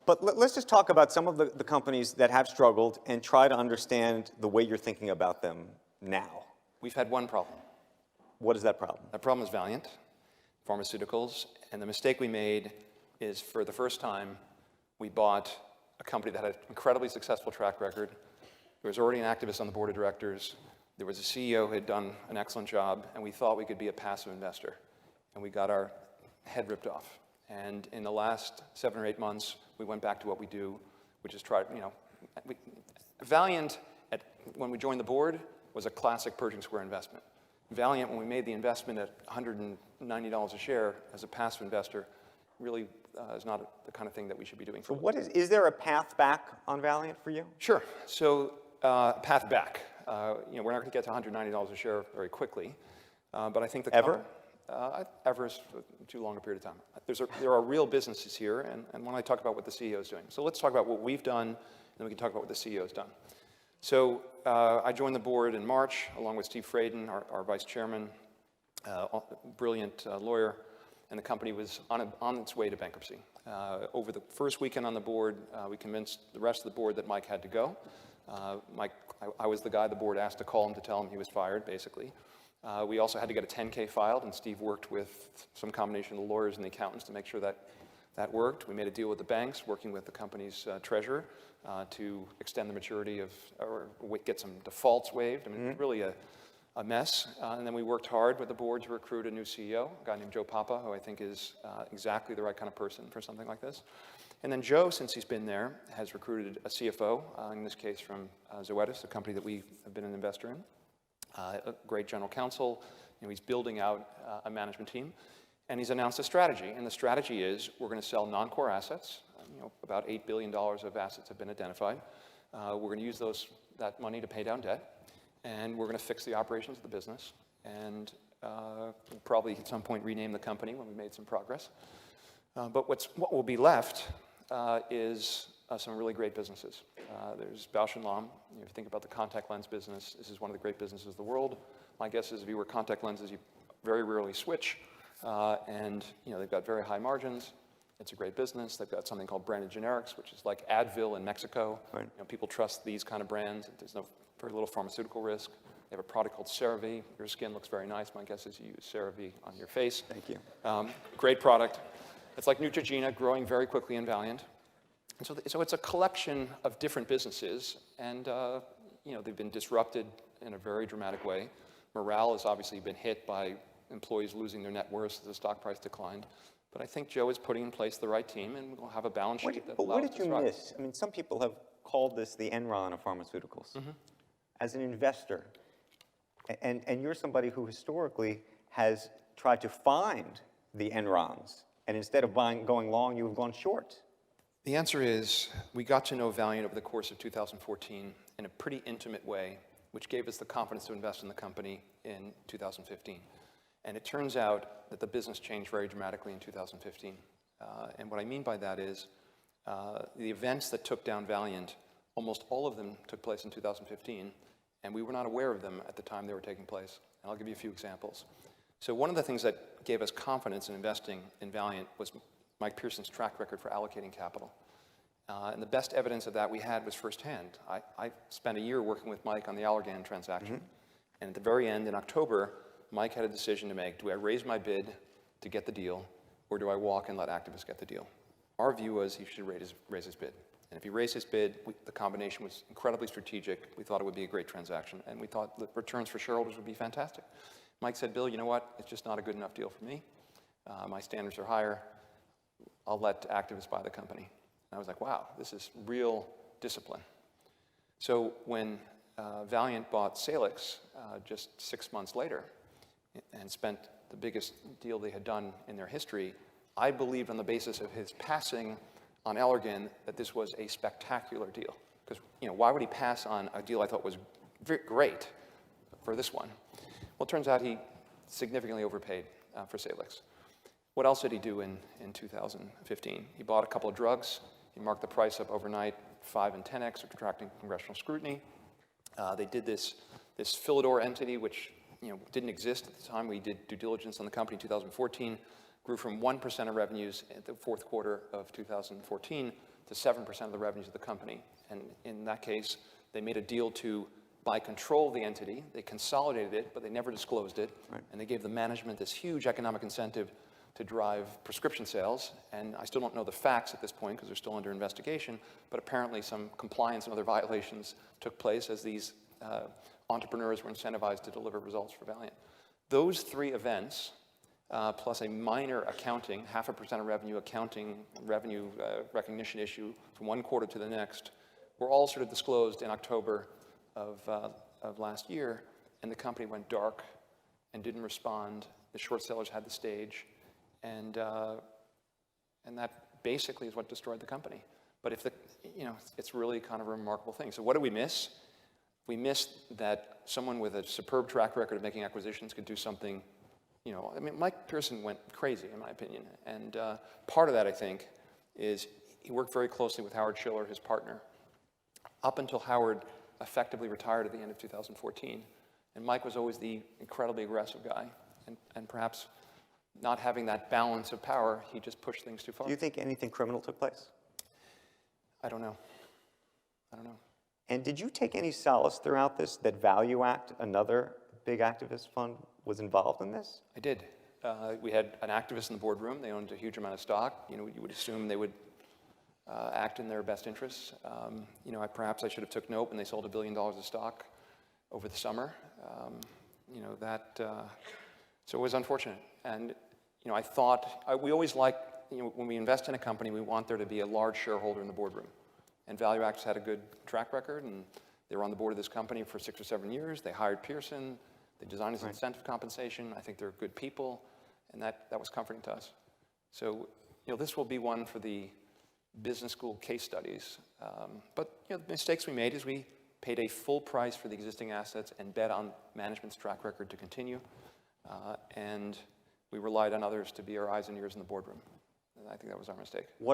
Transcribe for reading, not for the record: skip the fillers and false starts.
But let's just talk about some of the companies that have struggled and try to understand the way you're thinking about them now. We've had one problem. What is that problem? That problem is Valeant Pharmaceuticals. And the mistake we made is, for the first time, we bought a company that had an incredibly successful track record. There was already an activist on the board of directors. There was a CEO who had done an excellent job, and we thought we could be a passive investor. And we got our head ripped off. And in the last 7 or 8 months, we went back to what we do, which is try, Valeant, when we joined the board, was a classic Pershing Square investment. Valeant, when we made the investment at $190 a share as a passive investor, really is not the kind of thing that we should be doing. So is there a path back on Valeant for you? Sure. So path back. We're not going to get to $190 a share very quickly, but I think Ever? Ever is too long a period of time. There are real businesses here, and when I talk about what the CEO is doing. So let's talk about what we've done, and then we can talk about what the CEO has done. So I joined the board in March, along with Steve Fraden, our vice chairman, brilliant lawyer, and the company was on its way to bankruptcy. Over the first weekend on the board, we convinced the rest of the board that Mike had to go. I was the guy the board asked to call him to tell him he was fired, basically. We also had to get a 10K filed, and Steve worked with some combination of the lawyers and the accountants to make sure that worked. We made a deal with the banks, working with the company's treasurer, to extend the maturity or get some defaults waived. I mean, it's really a mess. And then we worked hard with the board to recruit a new CEO, a guy named Joe Papa, who I think is exactly the right kind of person for something like this. And then Joe, since he's been there, has recruited a CFO, in this case from Zoetis, a company that we have been an investor in. A great general counsel. He's building out a management team, and he's announced a strategy. And the strategy is we're going to sell non-core assets. About $8 billion of assets have been identified. We're going to use that money to pay down debt, and we're going to fix the operations of the business. And we'll probably at some point rename the company when we made some progress. But what will be left is some really great businesses. There's Bausch & Lomb. If you think about the contact lens business, this is one of the great businesses of the world. My guess is if you wear contact lenses, you very rarely switch. And they've got very high margins. It's a great business. They've got something called branded generics, which is like Advil in Mexico. Right. People trust these kind of brands. There's very little pharmaceutical risk. They have a product called CeraVe. Your skin looks very nice. My guess is you use CeraVe on your face. Thank you. Great product. It's like Neutrogena, growing very quickly in Valeant. And so it's a collection of different businesses, and they've been disrupted in a very dramatic way. Morale has obviously been hit by employees losing their net worth as the stock price declined. But I think Joe is putting in place the right team, and we'll have a balance sheet that allows us to thrive. But what did you miss? I mean, some people have called this the Enron of pharmaceuticals. Mm-hmm. As an investor, and you're somebody who historically has tried to find the Enrons, and instead of going long, you have gone short. The answer is we got to know Valeant over the course of 2014 in a pretty intimate way, which gave us the confidence to invest in the company in 2015. And it turns out that the business changed very dramatically in 2015. And what I mean by that is the events that took down Valeant, almost all of them took place in 2015, and we were not aware of them at the time they were taking place. And I'll give you a few examples. So one of the things that gave us confidence in investing in Valeant was Mike Pearson's track record for allocating capital. And the best evidence of that we had was firsthand. I spent a year working with Mike on the Allergan transaction. Mm-hmm. And at the very end, in October, Mike had a decision to make. Do I raise my bid to get the deal, or do I walk and let activists get the deal? Our view was he should raise his bid. And if he raised his bid, the combination was incredibly strategic. We thought it would be a great transaction, and we thought the returns for shareholders would be fantastic. Mike said, Bill, you know what? It's just not a good enough deal for me. My standards are higher. I'll let activists buy the company. And I was like, wow, this is real discipline. So when Valeant bought Salix just 6 months later and spent the biggest deal they had done in their history, I believed on the basis of his passing on Allergan that this was a spectacular deal. Because why would he pass on a deal I thought was great for this one? Well, it turns out he significantly overpaid for Salix. What else did he do in 2015? He bought a couple of drugs. He marked the price up overnight 5 and 10x, attracting congressional scrutiny. They did this Philidor entity, which didn't exist at the time. We did due diligence on the company in 2014, grew from 1% of revenues at the fourth quarter of 2014 to 7% of the revenues of the company. And in that case, they made a deal to buy control of the entity. They consolidated it, but they never disclosed it. Right. And they gave the management this huge economic incentive to drive prescription sales. And I still don't know the facts at this point because they're still under investigation, but apparently some compliance and other violations took place as these entrepreneurs were incentivized to deliver results for Valeant. Those three events, plus a minor accounting, 0.5% of revenue accounting, revenue recognition issue from one quarter to the next, were all sort of disclosed in October of last year, and the company went dark and didn't respond. The short sellers had the stage, and that basically is what destroyed the company. But if it's really kind of a remarkable thing. So what did we miss? We missed that someone with a superb track record of making acquisitions could do something. I mean, Mike Pearson went crazy, in my opinion, and part of that, I think, is he worked very closely with Howard Schiller, his partner, up until Howard effectively retired at the end of 2014. And Mike was always the incredibly aggressive guy. And perhaps not having that balance of power, he just pushed things too far. Do you think anything criminal took place? I don't know. And did you take any solace throughout this that Value Act, another big activist fund, was involved in this? I did. We had an activist in the boardroom. They owned a huge amount of stock. You would assume they would act in their best interests. Perhaps I should have took note when they sold $1 billion of stock over the summer. So it was unfortunate. And I thought we always like when we invest in a company, we want there to be a large shareholder in the boardroom. And Value Act's had a good track record, and they were on the board of this company for 6 or 7 years. They hired Pearson. They designed his incentive compensation. I think they're good people, and that was comforting to us. So this will be one for the business school case studies. But the mistakes we made is we paid a full price for the existing assets and bet on management's track record to continue. And we relied on others to be our eyes and ears in the boardroom. And I think that was our mistake. What